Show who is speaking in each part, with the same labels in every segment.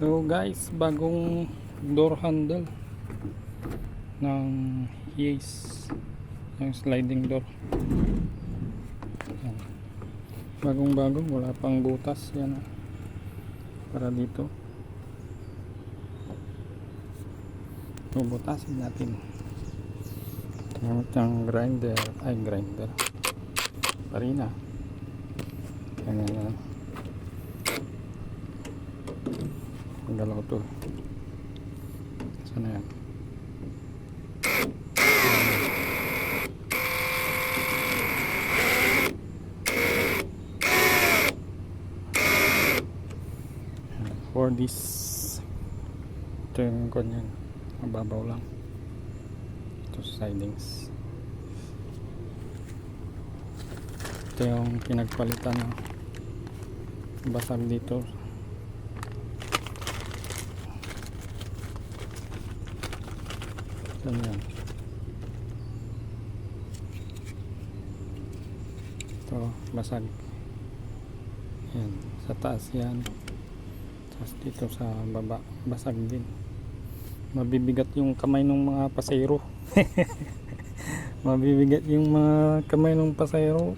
Speaker 1: So guys, bagong door handle ng Yes, yung sliding door. Yan. Bagong bago, wala pang butas yan para dito. So butasin natin gamit ng grinder, parina. Yan. Ang galaw to. Sana yan. For this, ito yung ganyan, mababaw lang. Ito sidings. Ito yung pinagpalitan ng basag dito. Ganyan. Ito basag. Yan, sa taas yan. Tapos dito sa baba basag din. Mabibigat yung kamay ng mga pasahero. Mabibigat yung mga kamay ng pasahero.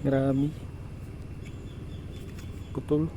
Speaker 1: Grabe. Putol.